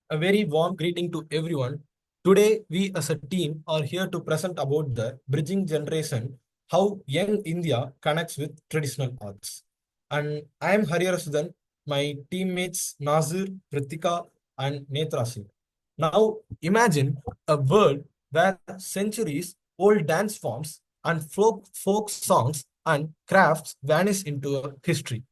A very warm greeting to everyone. Today, we as a team are here to present about the bridging generation, how young India connects with traditional arts. And I am Hariharasudhan, my teammates Nasir, Prithika, and Nethrasri. Now, imagine a world where centuries old dance forms and folk songs and crafts vanish into history,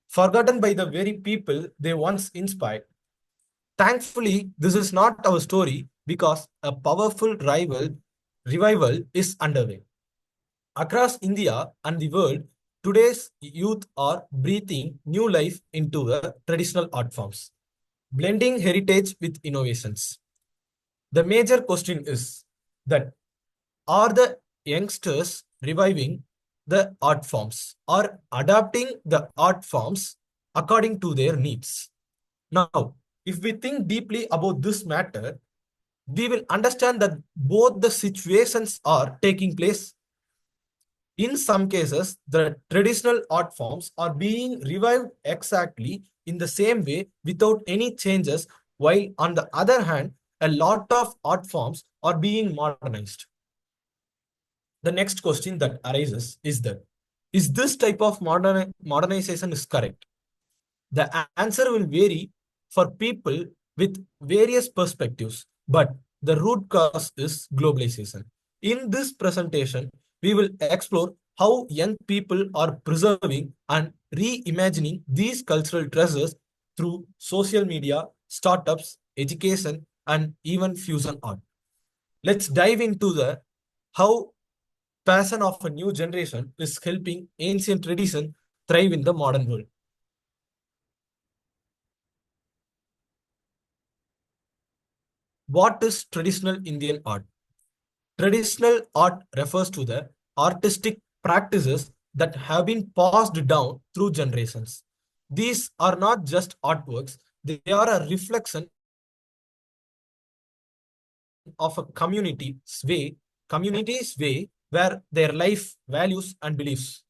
forgotten by the very people they once inspired. Thankfully, this is not our story because a powerful revival is underway. Across India and the world, today's youth are breathing new life into the traditional art forms, blending heritage with innovations. The major question is that are the youngsters reviving the art forms or adapting the art forms according to their needs? Now, if we think deeply about this matter, we will understand that both the situations are taking place. In some cases, the traditional art forms are being revived exactly in the same way without any changes, while on the other hand, a lot of art forms are being modernized. The next question that arises is that is this type of modernization is correct? The answer will vary for people with various perspectives, but the root cause is globalization. In this presentation, we will explore how young people are preserving and reimagining these cultural treasures through social media, startups, education, and even fusion art. Let's dive into the how passion of a new generation is helping ancient tradition thrive in the modern world. What is traditional Indian art? Traditional art refers to the artistic practices that have been passed down through generations. These are not just artworks, they are a reflection of a community's way where their life, values, and beliefs.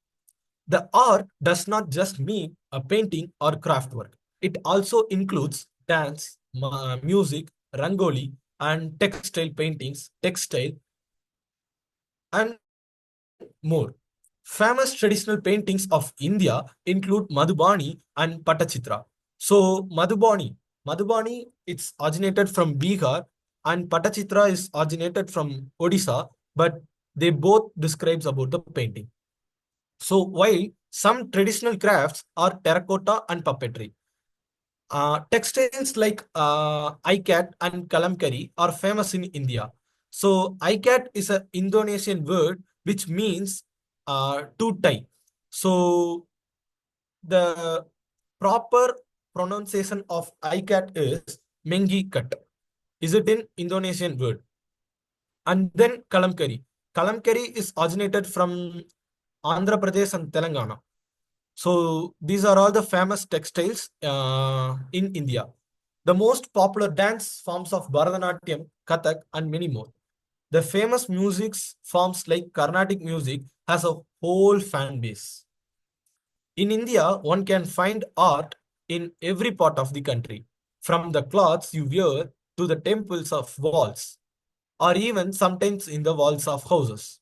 The art does not just mean a painting or craft work. It also includes dance, music, rangoli, and textile paintings, textile, and more. Famous traditional paintings of India include Madhubani and Patachitra. So Madhubani, it's originated from Bihar, and Patachitra is originated from Odisha, but they both describes about the painting. So while some traditional crafts are terracotta and puppetry, textiles like ikat and kalamkari are famous in India. So ikat is an Indonesian word which means to tie. So the proper pronunciation of ikat is mengi kat. Is it in Indonesian word? And then kalamkari. Kalamkari is originated from Andhra Pradesh and Telangana. So these are all the famous textiles in India. The most popular dance forms of Bharatanatyam, Kathak, and many more. The famous music forms like Carnatic music has a whole fan base. In India, one can find art in every part of the country, from the clothes you wear to the temples of walls, or even sometimes in the walls of houses.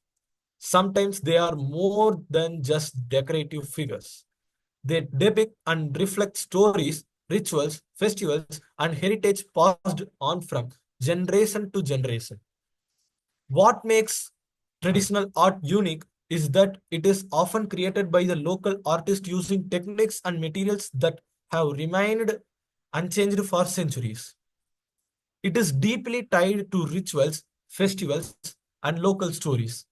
Sometimes they are more than just decorative figures. They depict and reflect stories, rituals, festivals, and heritage passed on from generation to generation. What makes traditional art unique is that it is often created by the local artist using techniques and materials that have remained unchanged for centuries. It is deeply tied to rituals, festivals, and local stories.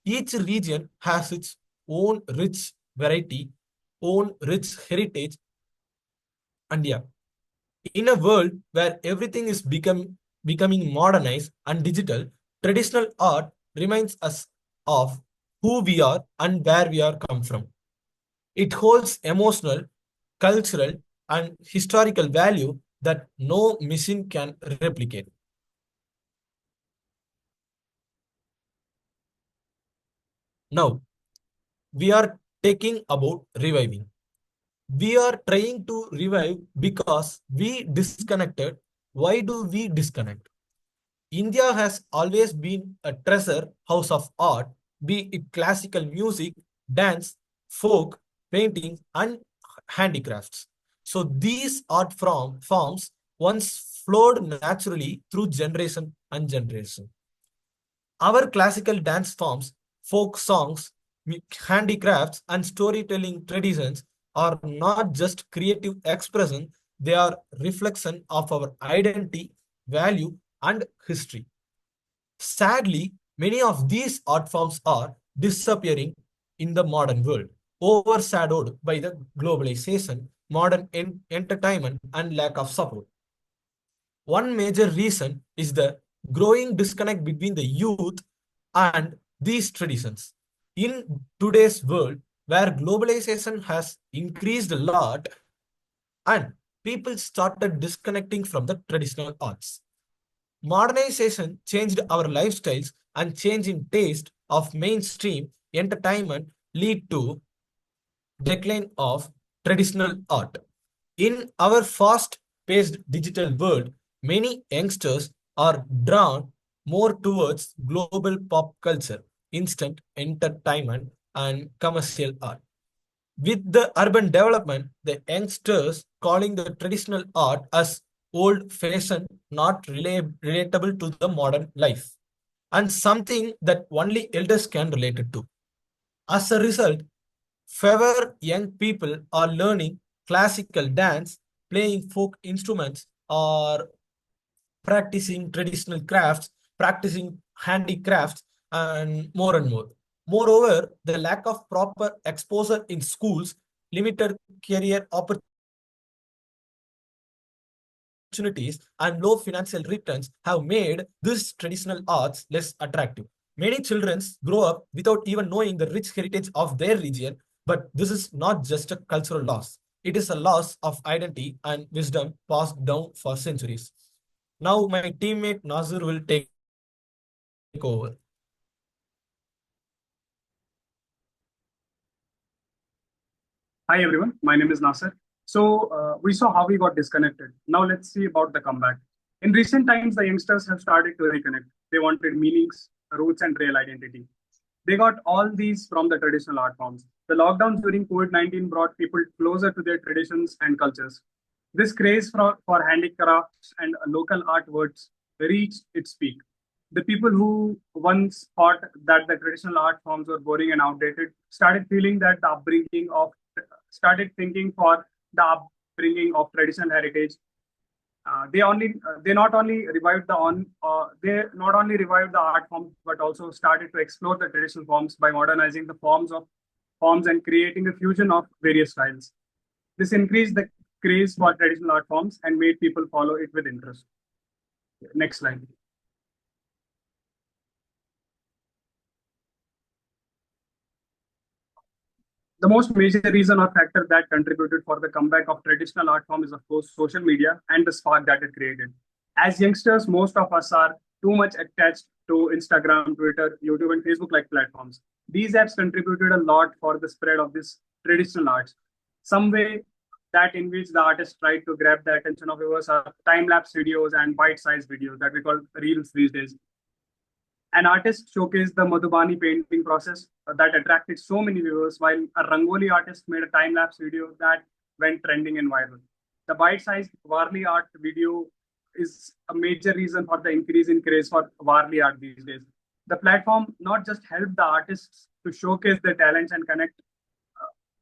Each region has its own rich variety, own rich heritage, and yeah, in a world where everything is becoming modernized and digital, traditional art reminds us of who we are and where we are come from. It holds emotional, cultural, and historical value that no machine can replicate. Now, we are taking about reviving. We are trying to revive because we disconnected why do we disconnect? India has always been a treasure house of art, be it classical music, dance, folk, painting, and handicrafts. So these forms once flowed naturally through generation and generation. Our classical dance forms, folk songs, handicrafts, and storytelling traditions are not just creative expression, they are reflection of our identity, value, and history. Sadly, many of these art forms are disappearing in the modern world, overshadowed by the globalization, modern entertainment, and lack of support. One major reason is the growing disconnect between the youth and these traditions. In today's world, where globalization has increased a lot and people started disconnecting from the traditional arts. Modernization changed our lifestyles and change in taste of mainstream entertainment lead to decline of traditional art. In our fast-paced digital world, many youngsters are drawn more towards global pop culture, instant entertainment, and commercial art. With the urban development, the youngsters calling the traditional art as old-fashioned, not relatable to the modern life, and something that only elders can relate it to. As a result, fewer young people are learning classical dance, playing folk instruments, or practicing traditional crafts, practicing handicrafts, and more and more. Moreover, the lack of proper exposure in schools, limited career opportunities, and low financial returns have made these traditional arts less attractive. Many children grow up without even knowing the rich heritage of their region, but this is not just a cultural loss. It is a loss of identity and wisdom passed down for centuries. Now, my teammate Nasir will take over. Hi everyone, my name is Nasir. We saw how we got disconnected. Now let's see about the comeback. In recent times, the youngsters have started to reconnect. They wanted meanings, roots, and real identity. They got all these from the traditional art forms. The lockdown during COVID-19 brought people closer to their traditions and cultures. This craze for handicrafts and local artworks reached its peak. The people who once thought that the traditional art forms were boring and outdated started feeling that the upbringing of started thinking for the upbringing of traditional heritage. They not only revived the art forms but also started to explore the traditional forms by modernizing the forms and creating a fusion of various styles. This increased the craze for traditional art forms and made people follow it with interest. Next slide. The most major reason or factor that contributed for the comeback of traditional art form is, of course, social media and the spark that it created. As youngsters, most of us are too much attached to Instagram, Twitter, YouTube, and Facebook like platforms. These apps contributed a lot for the spread of this traditional arts. Some way that in which the artist tried to grab the attention of viewers are time-lapse videos and bite-sized videos that we call reels these days. An artist showcased the Madhubani painting process that attracted so many viewers, while a Rangoli artist made a time-lapse video that went trending and viral. The bite-sized Warli art video is a major reason for the increase in craze for Warli art these days. The platform not just helped the artists to showcase their talents and connect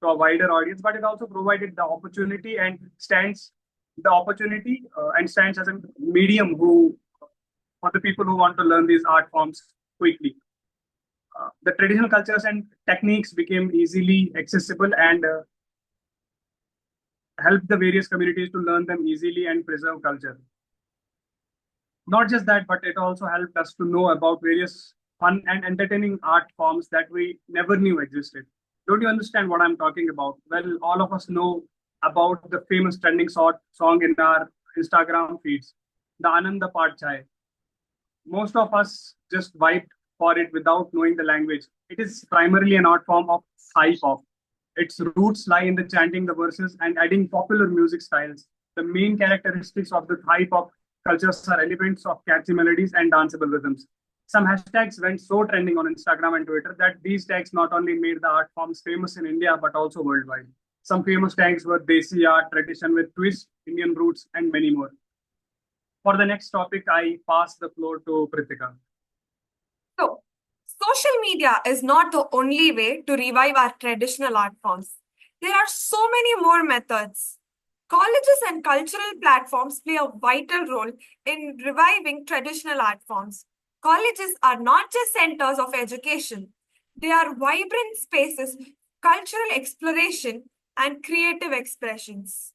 to a wider audience, but it also provided the opportunity and stands as a medium who for the people who want to learn these art forms quickly. The traditional cultures and techniques became easily accessible and helped the various communities to learn them easily and preserve culture. Not just that, but it also helped us to know about various fun and entertaining art forms that we never knew existed. Don't you understand what I'm talking about? Well, all of us know about the famous trending song in our Instagram feeds, the Ananda Part Chai. Most of us just vibe for it without knowing the language. It is primarily an art form of high pop. Its roots lie in the chanting the verses and adding popular music styles. The main characteristics of the high pop cultures are elements of catchy melodies and danceable rhythms. Some hashtags went so trending on Instagram and Twitter that these tags not only made the art forms famous in India but also worldwide. Some famous tags were Desi art, tradition with twist, Indian roots, and many more. For the next topic, I pass the floor to Prithika. So, social media is not the only way to revive our traditional art forms. There are so many more methods. Colleges and cultural platforms play a vital role in reviving traditional art forms. Colleges are not just centers of education, they are vibrant spaces, cultural exploration, and creative expressions.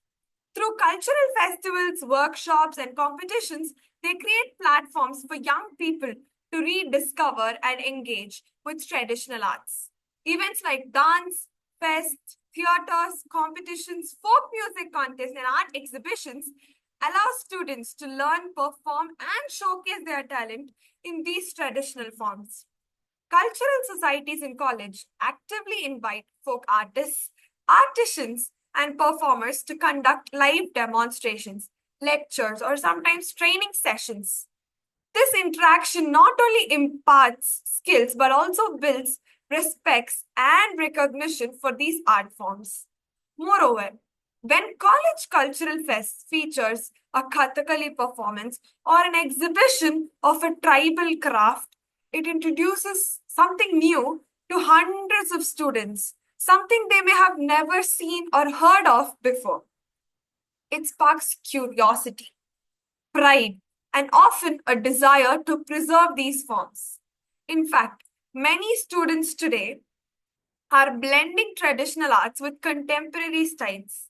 Through cultural festivals, workshops, and competitions, they create platforms for young people to rediscover and engage with traditional arts. Events like dance, fests, theaters, competitions, folk music contests, and art exhibitions allow students to learn, perform, and showcase their talent in these traditional forms. Cultural societies in college actively invite folk artists, artisans, and performers to conduct live demonstrations, lectures, or sometimes training sessions. This interaction not only imparts skills but also builds respects and recognition for these art forms. Moreover, when college cultural fest features a Kathakali performance or an exhibition of a tribal craft, it introduces something new to hundreds of students, something they may have never seen or heard of before. It sparks curiosity, pride, and often a desire to preserve these forms. In fact, many students today are blending traditional arts with contemporary styles,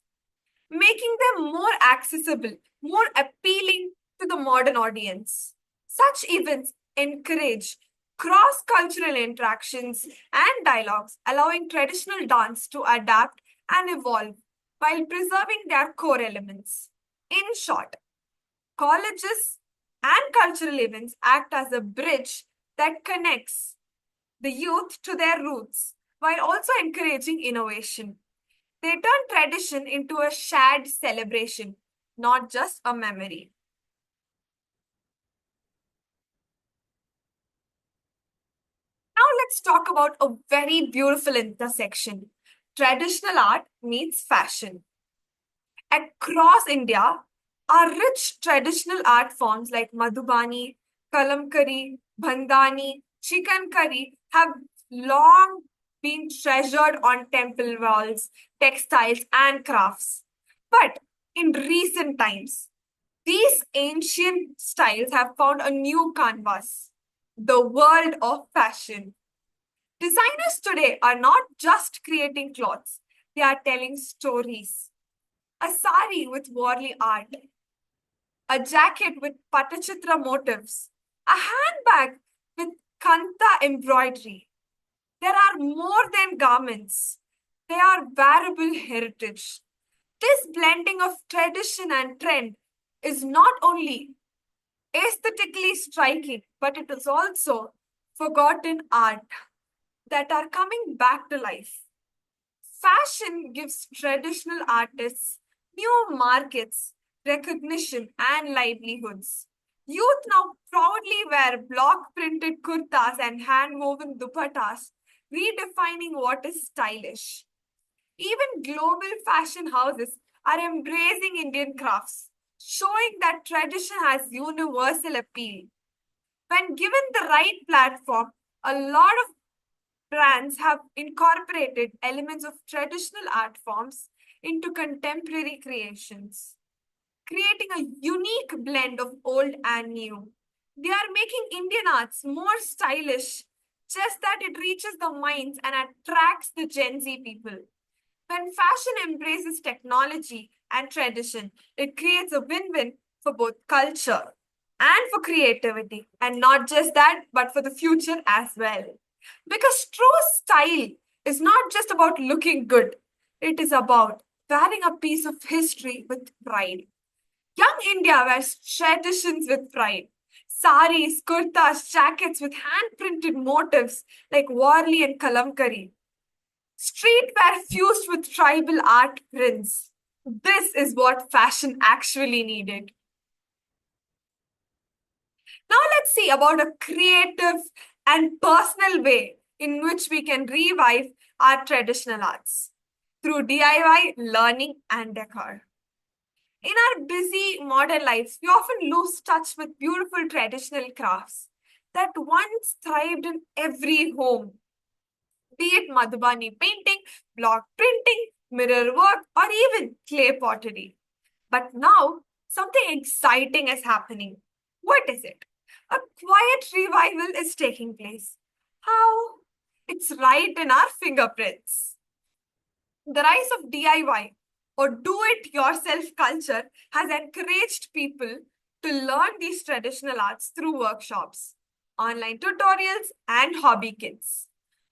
making them more accessible, more appealing to the modern audience. Such events encourage cross cultural interactions and dialogues, allowing traditional dance to adapt and evolve while preserving their core elements. In short, colleges and cultural events act as a bridge that connects the youth to their roots while also encouraging innovation. They turn tradition into a shared celebration, not just a memory. Now let's talk about a very beautiful intersection. Traditional art meets fashion. Across India are rich traditional art forms like Madhubani, Kalamkari, Bandhani, Chikankari have long been treasured on temple walls, textiles, and crafts. But in recent times, these ancient styles have found a new canvas, the world of fashion. Designers today are not just creating clothes, they are telling stories. A sari with Warli art, a jacket with Patachitra motifs, a handbag with Kanta embroidery. There are more than garments, they are wearable heritage. This blending of tradition and trend is not only aesthetically striking, but it is also forgotten art that are coming back to life. Fashion gives traditional artists new markets, recognition, and livelihoods. Youth now proudly wear block printed kurtas and hand woven dupattas, redefining what is stylish. Even global fashion houses are embracing Indian crafts, showing that tradition has universal appeal. When given the right platform, a lot of brands have incorporated elements of traditional art forms into contemporary creations, creating a unique blend of old and new. They are making Indian arts more stylish, just that it reaches the minds and attracts the Gen Z people. When fashion embraces technology and tradition, it creates a win win for both culture and for creativity. And not just that, but for the future as well. Because true style is not just about looking good, it is about wearing a piece of history with pride. Young India wears traditions with pride. Saris, kurtas, jackets with hand printed motifs like Warli and Kalamkari. Streetwear fused with tribal art prints. This is what fashion actually needed. Now let's see about a creative and personal way in which we can revive our traditional arts through DIY learning and decor. In our busy modern lives, we often lose touch with beautiful traditional crafts that once thrived in every home, be it Madhubani painting, block printing, mirror work, or even clay pottery. But now, something exciting is happening. What is it? A quiet revival is taking place. How? It's right in our fingerprints. The rise of DIY or do it yourself culture has encouraged people to learn these traditional arts through workshops, online tutorials, and hobby kits.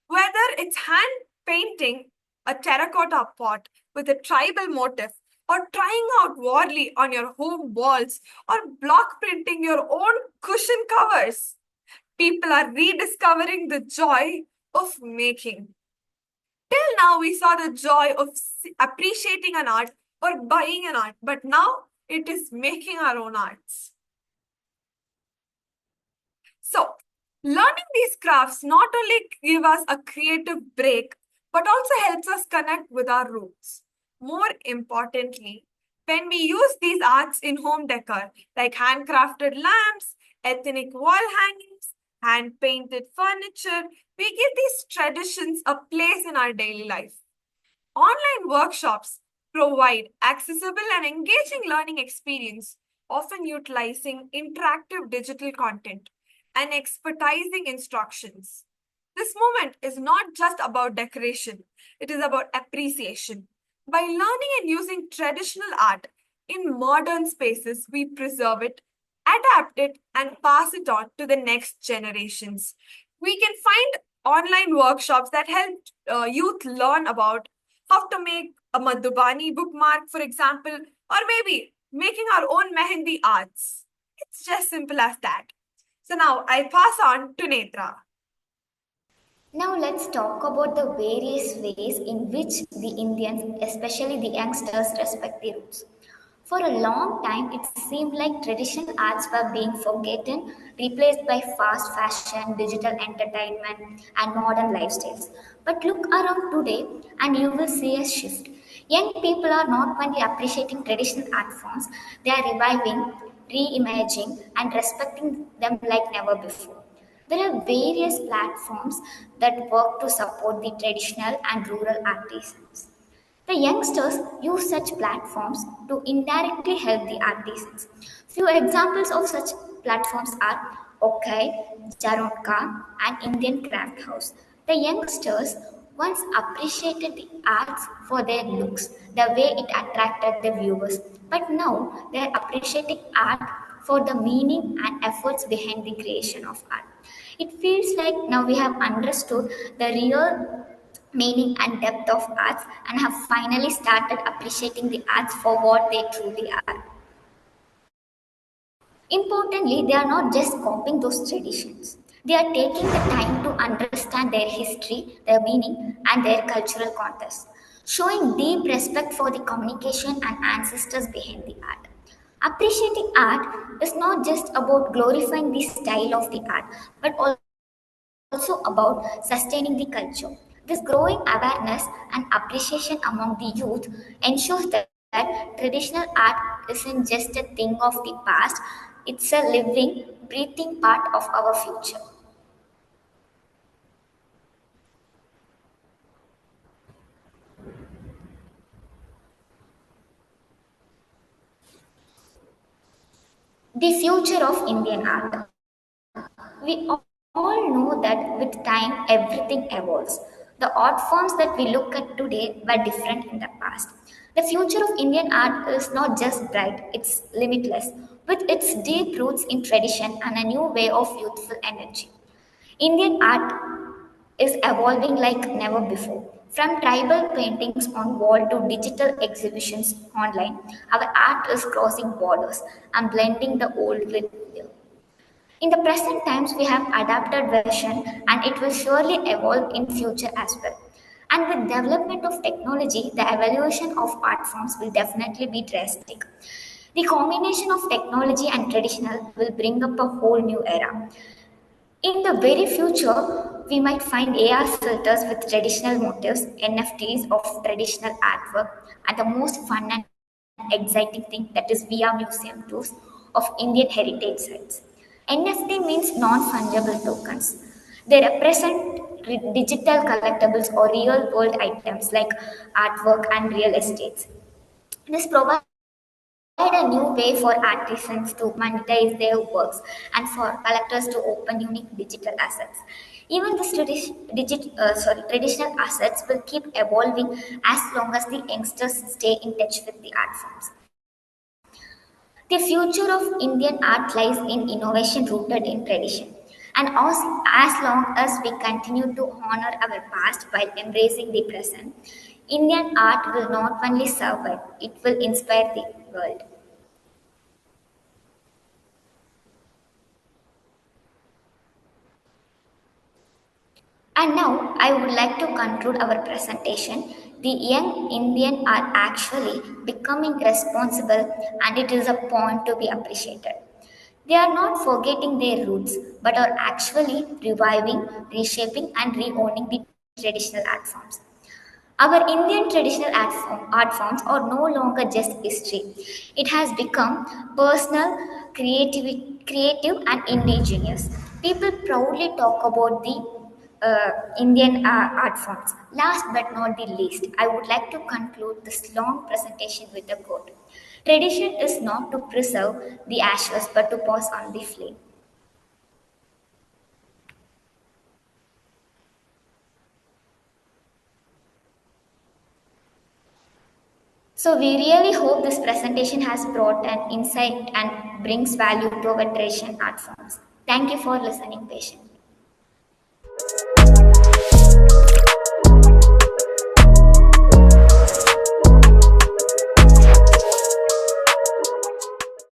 Whether it's hand painting a terracotta pot with a tribal motif, or trying out Warli on your home walls, or block printing your own cushion covers, people are rediscovering the joy of making. Till now, we saw the joy of appreciating an art or buying an art, but now it is making our own arts. So, learning these crafts not only give us a creative break, but also helps us connect with our roots. More importantly, when we use these arts in home decor, like handcrafted lamps, ethnic wall hangings, hand painted furniture, we give these traditions a place in our daily life. Online workshops provide accessible and engaging learning experience, often utilizing interactive digital content and expertising instructions. This movement is not just about decoration, it is about appreciation. By learning and using traditional art in modern spaces, we preserve it, adapt it, and pass it on to the next generations. We can find online workshops that help youth learn about how to make a Madhubani bookmark, for example, or maybe making our own mehendi arts. It's just simple as that. So now I pass on to Netra. Now let's talk about the various ways in which the Indians, especially the youngsters, respect the roots. For a long time, it seemed like traditional arts were being forgotten, replaced by fast fashion, digital entertainment, and modern lifestyles. But look around today, and you will see a shift. Young people are not only appreciating traditional art forms, they are reviving, reimagining, and respecting them like never before. There are various platforms that work to support the traditional and rural artisans. The youngsters use such platforms to indirectly help the artisans. Few examples of such platforms are OK, Jaronka, and Indian Craft House. The youngsters once appreciated the arts for their looks, the way it attracted the viewers, but now they are appreciating art for the meaning and efforts behind the creation of art. It feels like now we have understood the real meaning and depth of arts and have finally started appreciating the arts for what they truly are. Importantly, they are not just copying those traditions. They are taking the time to understand their history, their meaning, and their cultural context, showing deep respect for the communication and ancestors behind the art. Appreciating art is not just about glorifying the style of the art, but also about sustaining the culture. This growing awareness and appreciation among the youth ensures that traditional art isn't just a thing of the past, it's a living, breathing part of our future. The future of Indian art. We all know that with time everything evolves. The art forms that we look at today were different in the past. The future of Indian art is not just bright, it's limitless, with its deep roots in tradition and a new way of youthful energy. Indian art is evolving like never before. From tribal paintings on wall to digital exhibitions online, our art is crossing borders and blending the old with new. In the present times, we have adapted version and it will surely evolve in future as well. And with development of technology, the evolution of art forms will definitely be drastic. The combination of technology and traditional will bring up a whole new era. In the very future, we might find AR filters with traditional motifs, NFTs of traditional artwork, and the most fun and exciting thing that is VR museum tours of Indian heritage sites. NFT means non fungible tokens. They represent digital collectibles or real world items like artwork and real estates. This provides a new way for artisans to monetize their works and for collectors to open unique digital assets. Even these traditional assets will keep evolving as long as the youngsters stay in touch with the art forms. The future of Indian art lies in innovation rooted in tradition. And as long as we continue to honor our past while embracing the present, Indian art will not only survive, it will inspire the world. And now I would like to conclude our presentation. The young Indian are actually becoming responsible and it is a point to be appreciated. They are not forgetting their roots but are actually reviving, reshaping, and re owning the traditional art forms. Our Indian traditional art forms are no longer just history. It has become personal, creative and indigenous. People proudly talk about the Indian art forms. Last but not the least, I would like to conclude this long presentation with a quote. Tradition is not to preserve the ashes but to pass on the flame. So we really hope this presentation has brought an insight and brings value to our traditional art forms. Thank you for listening patiently.